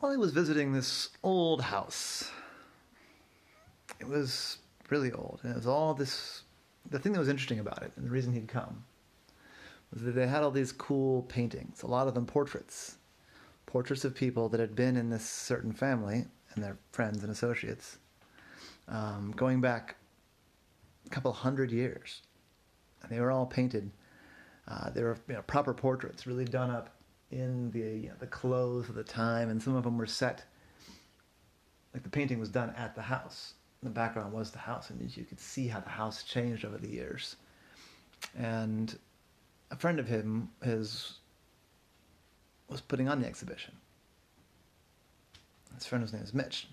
Ollie was visiting this old house. It was really old, and it was all this. The thing that was interesting about it, and the reason he'd come, was that they had all these cool paintings. A lot of them portraits of people that had been in this certain family and their friends and associates, going back a couple hundred years. And they were all painted. They were proper portraits, really done up in the clothes of the time, and some of them were set. Like the painting was done at the house. The background was the house, and you could see how the house changed over the years. And a friend of his was putting on the exhibition. His friend's name is Mitch.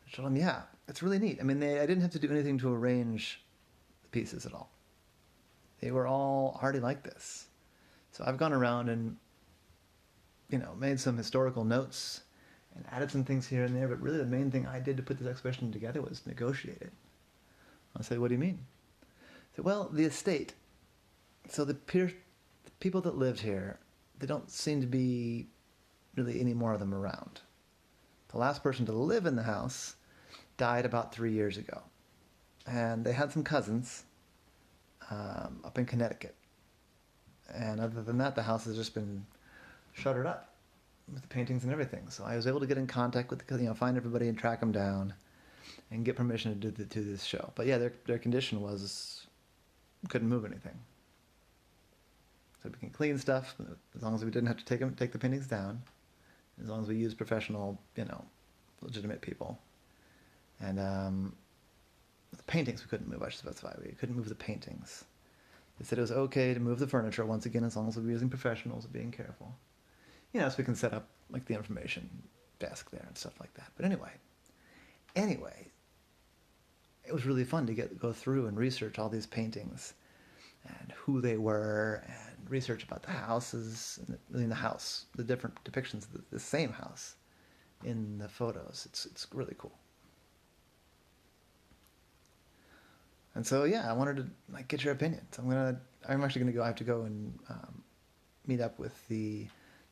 I told him, yeah, it's really neat. I mean, I didn't have to do anything to arrange the pieces at all. They were all already like this. So I've gone around and, made some historical notes and added some things here and there, but really the main thing I did to put this exhibition together was negotiate it. I said, what do you mean? I said, well, the estate. So the people that lived here, they don't seem to be really any more of them around. The last person to live in the house died about 3 years ago. And they had some cousins up in Connecticut. And other than that, the house has just been shuttered up with the paintings and everything. So I was able to get in contact with find everybody and track them down and get permission to do this show. But yeah, their condition was couldn't move anything. So we can clean stuff as long as we didn't have to take the paintings down, as long as we used professional, legitimate people. And the paintings we couldn't move, I should specify. We couldn't move the paintings. They said it was okay to move the furniture, once again, as long as we were using professionals and being careful. So we can set up like the information desk there and stuff like that. But anyway, it was really fun to go through and research all these paintings and who they were, and research about the houses, the house, the different depictions of the same house in the photos. It's really cool. And so yeah, I wanted to get your opinion. So I'm actually gonna go. I have to go and meet up with the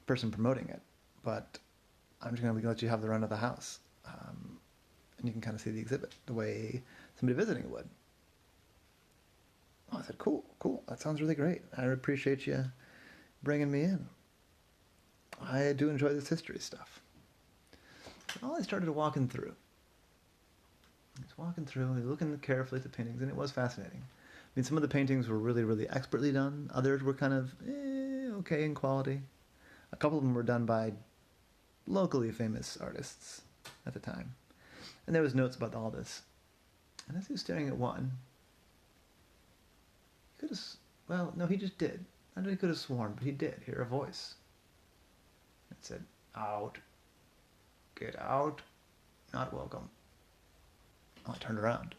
person promoting it, but I'm just gonna let you have the run of the house, and you can kind of see the exhibit the way somebody visiting would. Oh, I said, cool. That sounds really great. I appreciate you bringing me in. I do enjoy this history stuff. Well, I started walking through. He's walking through, he's looking carefully at the paintings, and it was fascinating. I mean, some of the paintings were really, really expertly done. Others were kind of okay in quality. A couple of them were done by locally famous artists at the time. And there was notes about all this. And as he was staring at one, he could have, well, no, he just did. I know he could have sworn, but he did hear a voice. It said, out. Get out. Not welcome. Oh, I turned around.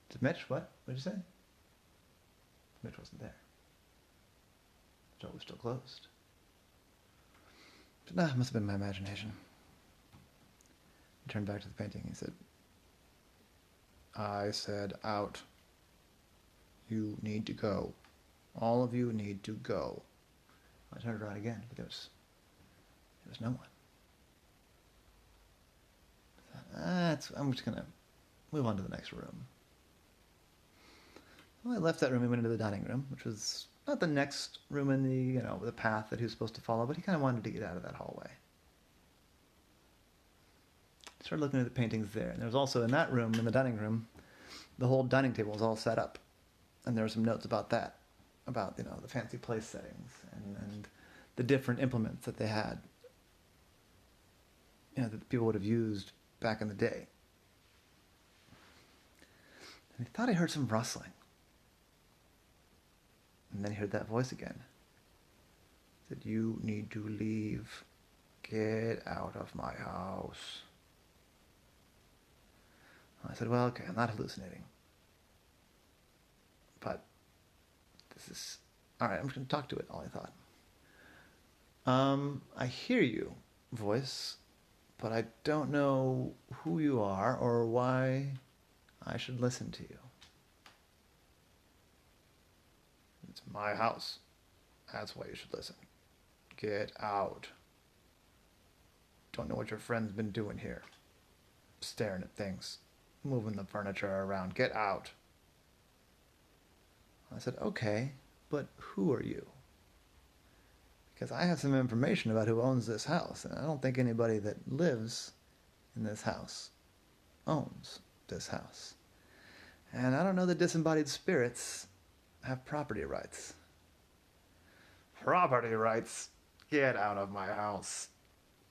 I said, Mitch, what? What did you say? Mitch wasn't there. The door was still closed. I said, it must have been my imagination. He turned back to the painting. He said, I said out. You need to go. All of you need to go. I turned around again, but there was no one. I'm just going to move on to the next room. Well, I left that room and went into the dining room, which was not the next room in the path that he was supposed to follow, but he kind of wanted to get out of that hallway. Started looking at the paintings there, and there was also in that room, in the dining room, the whole dining table was all set up, and there were some notes about that, about the fancy place settings and the different implements that they had, that people would have used back in the day. And he thought he heard some rustling. And then he heard that voice again. He said, you need to leave. Get out of my house. I said, well, okay, I'm not hallucinating. But this is... Alright, I'm just going to talk to it, all I thought. I hear you, voice, but I don't know who you are or why I should listen to you. It's my house. That's why you should listen. Get out. don't know what your friend's been doing here. Staring at things, moving the furniture around. Get out. I said, okay, but who are you? Because I have some information about who owns this house, and I don't think anybody that lives in this house owns this house. And I don't know that disembodied spirits have property rights. Property rights? Get out of my house.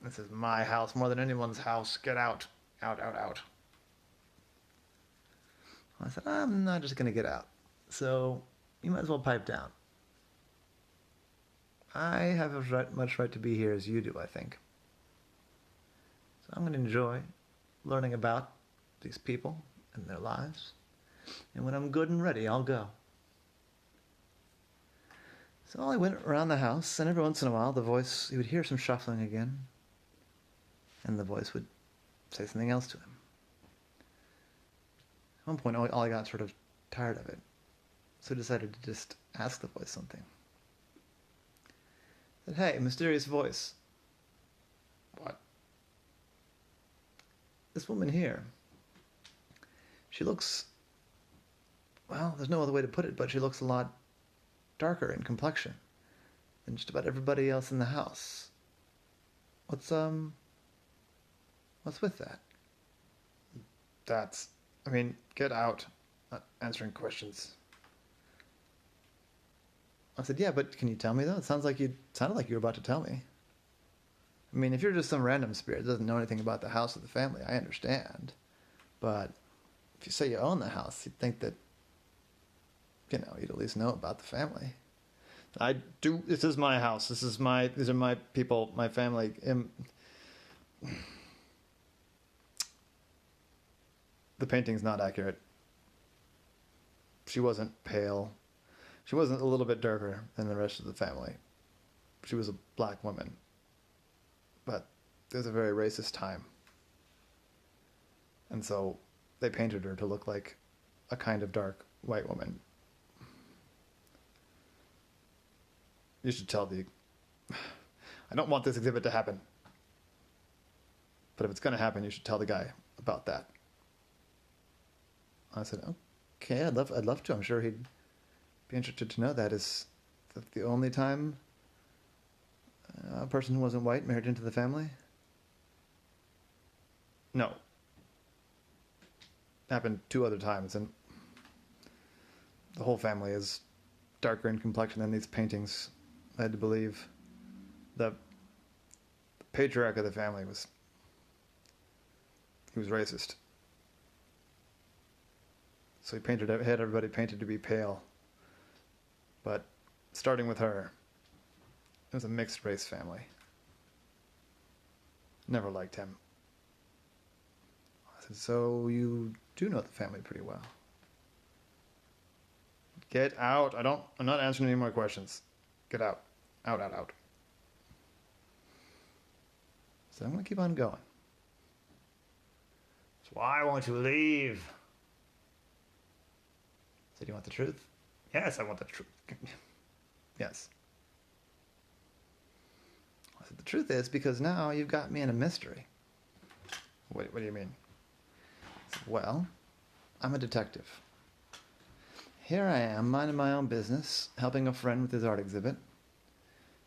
This is my house more than anyone's house. Get out. Out, out, out. I said, I'm not just going to get out. So you might as well pipe down. I have as much right to be here as you do, I think. So I'm going to enjoy learning about these people and their lives. And when I'm good and ready, I'll go. So I went around the house, and every once in a while, he would hear some shuffling again, and the voice would say something else to him. At one point, Ollie got sort of tired of it, so decided to just ask the voice something. He said, hey, mysterious voice. What? This woman here, she looks, well, there's no other way to put it, but she looks a lot darker in complexion than just about everybody else in the house. What's with that? Get out. Not answering questions. I said, yeah, but can you tell me though? It sounded like you were about to tell me. I mean, if you're just some random spirit that doesn't know anything about the house or the family, I understand. But if you say you own the house, you'd think that, you'd at least know about the family. I do. This is my house. These are my people, my family. The painting's not accurate. She wasn't pale. She wasn't a little bit darker than the rest of the family. She was a black woman. But it was a very racist time. And so they painted her to look like a kind of dark white woman. You should tell I don't want this exhibit to happen. But if it's going to happen, you should tell the guy about that. I said, okay, I'd love to. I'm sure he'd be interested to know that. Is that the only time a person who wasn't white married into the family? No. Happened 2 other times, and the whole family is darker in complexion than these paintings led to believe. The patriarch of the family was racist. So he had everybody painted to be pale. But starting with her, it was a mixed race family. Never liked him. I said, so you do know the family pretty well. Get out. I'm not answering any more questions. Get out. Out, out, out. So I'm going to keep on going. So why won't you leave? So do you want the truth? Yes, I want the truth. Yes. I said, the truth is because now you've got me in a mystery. What do you mean? I said, well, I'm a detective. Here I am, minding my own business, helping a friend with his art exhibit.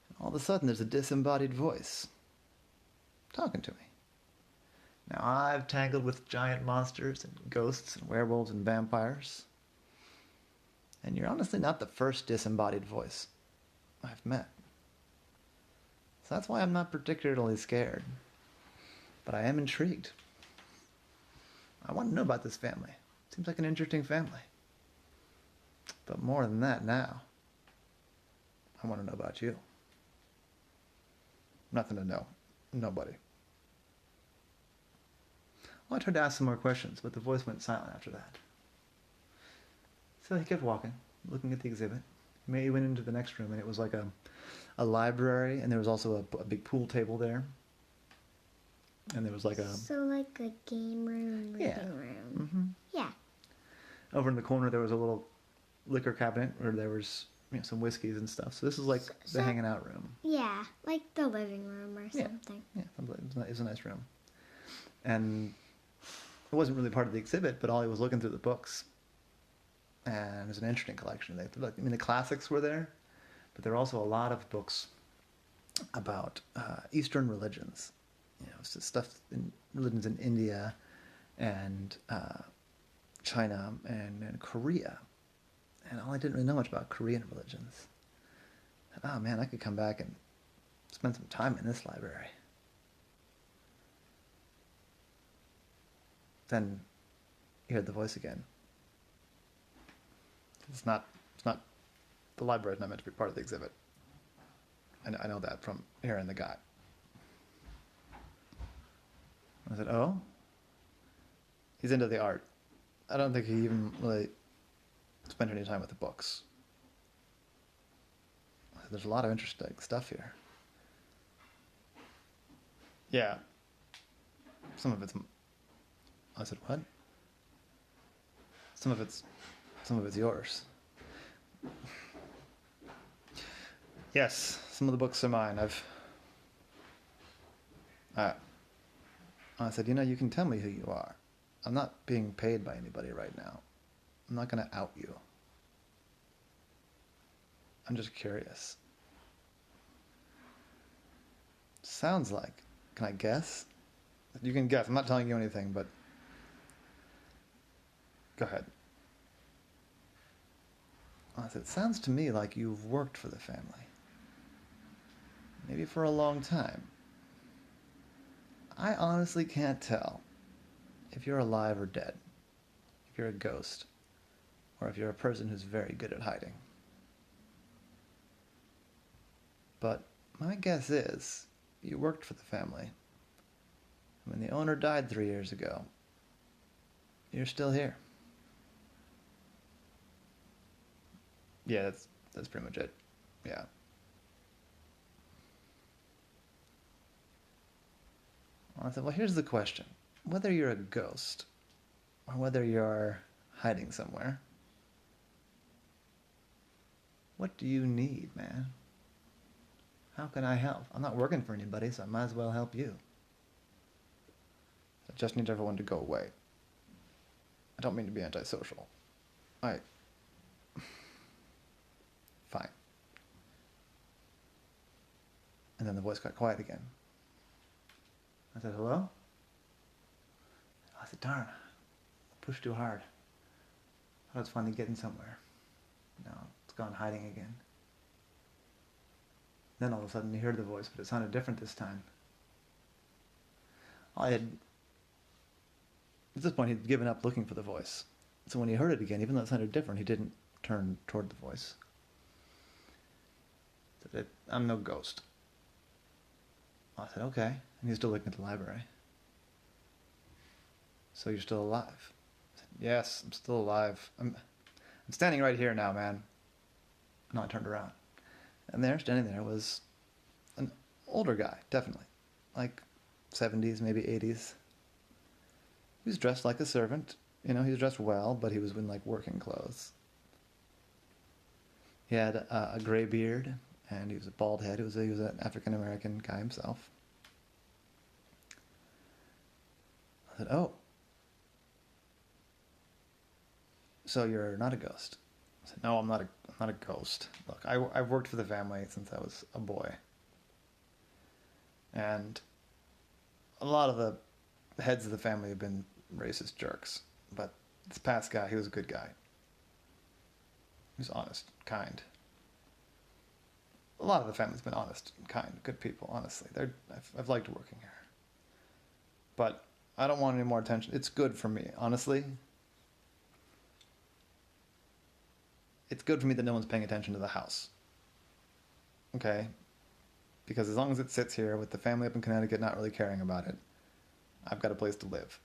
And all of a sudden, there's a disembodied voice talking to me. Now, I've tangled with giant monsters and ghosts and werewolves and vampires. And you're honestly not the first disembodied voice I've met. So that's why I'm not particularly scared. But I am intrigued. I want to know about this family. Seems like an interesting family. But more than that now, I want to know about you. Nothing to know. Nobody. Well, I tried to ask some more questions, but the voice went silent after that. So he kept walking, looking at the exhibit. He went into the next room, and it was like a library, and there was also a big pool table there. And there was like a... So like a game room, living room. Mm-hmm. Yeah. Over in the corner, there was a little liquor cabinet where there was some whiskeys and stuff. So this is like the hanging out room. Yeah, like the living room or Yeah. something. Yeah, it was a nice room. And it wasn't really part of the exhibit, but Ollie was looking through the books. And it was an interesting collection. The classics were there, but there were also a lot of books about Eastern religions. Stuff in religions in India and China and Korea. And I didn't really know much about Korean religions. Oh man, I could come back and spend some time in this library. Then you heard the voice again. It's not. The library is not meant to be part of the exhibit. I know that from hearing the guy. I said, "Oh, he's into the art. I don't think he even really spent any time with the books. I said, there's a lot of interesting stuff here." Yeah. Some of it's. I said, "What?" Some of it's yours. Yes, some of the books are mine. I said, you can tell me who you are. I'm not being paid by anybody right now. I'm not going to out you. I'm just curious. Sounds like. Can I guess? You can guess. I'm not telling you anything, but go ahead. I said, it sounds to me like you've worked for the family. Maybe for a long time. I honestly can't tell if you're alive or dead, if you're a ghost, or if you're a person who's very good at hiding. But my guess is you worked for the family. When the owner died 3 years ago, you're still here. Yeah, that's pretty much it. Yeah. I said, well, here's the question. Whether you're a ghost or whether you're hiding somewhere, what do you need, man? How can I help? I'm not working for anybody, so I might as well help you. I just need everyone to go away. I don't mean to be antisocial. Fine. And then the voice got quiet again. I said, hello? I said, darn, pushed too hard. I was finally getting somewhere. No, it's gone hiding again. Then all of a sudden he heard the voice, but it sounded different this time. At this point he'd given up looking for the voice. So when he heard it again, even though it sounded different, he didn't turn toward the voice. He said, I'm no ghost. I said, okay. And he was still looking at the library. So you're still alive? I said, yes, I'm still alive. I'm standing right here now, man. No, I turned around. And there, standing there, was an older guy, definitely. Like 70s, maybe 80s. He was dressed like a servant. He was dressed well, but he was in, like, working clothes. He had a gray beard, and he was a bald head. He was an African-American guy himself. I said, oh. So you're not a ghost? I said, no, I'm not a ghost. Look, I've worked for the family since I was a boy. And a lot of the heads of the family have been racist jerks. But this past guy, he was a good guy. He was honest, kind. A lot of the family's been honest and kind, good people, honestly. I've liked working here. But I don't want any more attention. It's good for me, honestly. It's good for me that no one's paying attention to the house. Okay? Because as long as it sits here with the family up in Connecticut not really caring about it, I've got a place to live.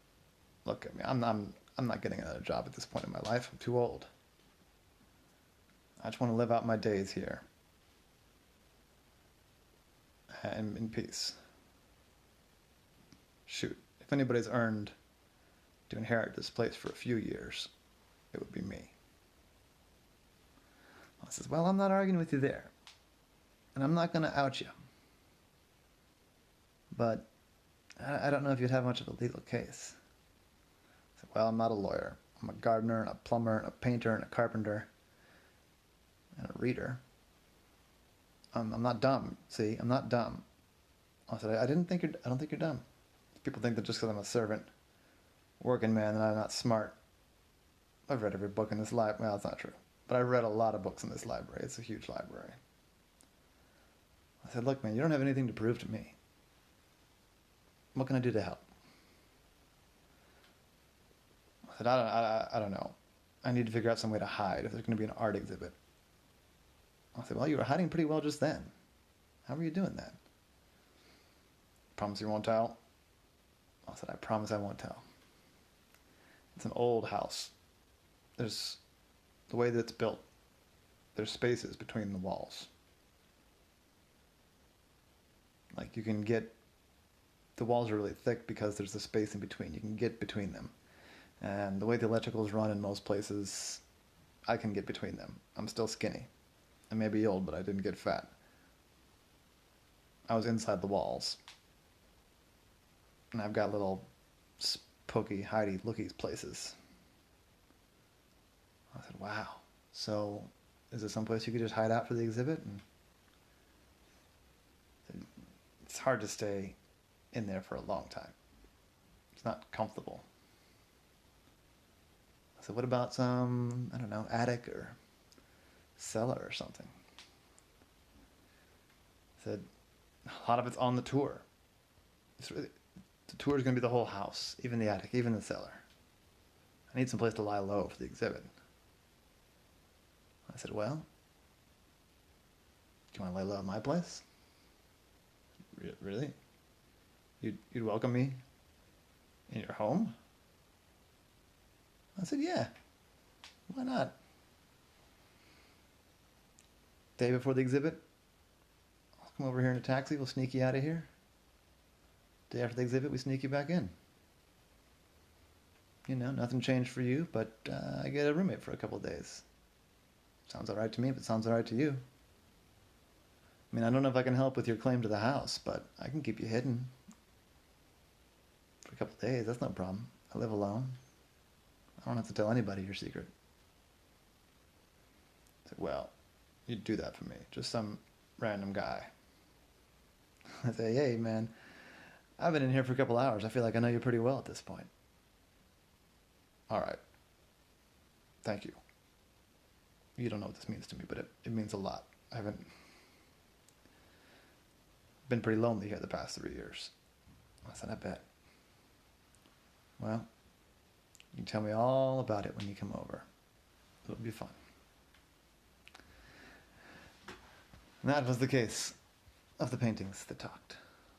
Look at me. I'm not getting another job at this point in my life. I'm too old. I just want to live out my days here. And in peace. Shoot. If anybody's earned to inherit this place for a few years, it would be me. I says, well, I'm not arguing with you there. And I'm not going to out you. But I don't know if you'd have much of a legal case. I said, well, I'm not a lawyer. I'm a gardener and a plumber and a painter and a carpenter and a reader. I'm not dumb. See, I'm not dumb. I said, I don't think you're dumb. People think that just because I'm a servant, working man, that I'm not smart. I've read every book in this library. Well, that's not true. But I've read a lot of books in this library. It's a huge library. I said, look, man, you don't have anything to prove to me. What can I do to help? I said, I don't know. I need to figure out some way to hide if there's going to be an art exhibit. I said, well, you were hiding pretty well just then. How were you doing that? Promise you won't tell? I said, I promise I won't tell. It's an old house. There's the way that it's built. There's spaces between the walls. Like you can get, the walls are really thick because there's a space in between. You can get between them. And the way the electricals run in most places, I can get between them. I'm still skinny. I may be old, but I didn't get fat. I was inside the walls. And I've got little pokey, hidey, looky places. I said, wow. So is there someplace you could just hide out for the exhibit? And it's hard to stay in there for a long time. It's not comfortable. I said, what about some, I don't know, attic or cellar or something? I said, a lot of it's on the tour. The tour is going to be the whole house, even the attic, even the cellar. I need some place to lie low for the exhibit. I said, well, do you want to lay low at my place? Really? You'd welcome me in your home? I said, yeah. Why not? Day before the exhibit, I'll come over here in a taxi. We'll sneak you out of here. Day after the exhibit, we sneak you back in. You know, nothing changed for you, but I get a roommate for a couple of days. Sounds all right to me, if it sounds all right to you. I mean, I don't know if I can help with your claim to the house, but I can keep you hidden for a couple of days. That's no problem. I live alone. I don't have to tell anybody your secret. I said, well, you'd do that for me. Just some random guy. I say, hey, man, I've been in here for a couple hours. I feel like I know you pretty well at this point. All right. Thank you. You don't know what this means to me, but it means a lot. I haven't been pretty lonely here the past 3 years. I said, I bet. Well, you can tell me all about it when you come over. It'll be fun. And that was the case of the paintings that talked.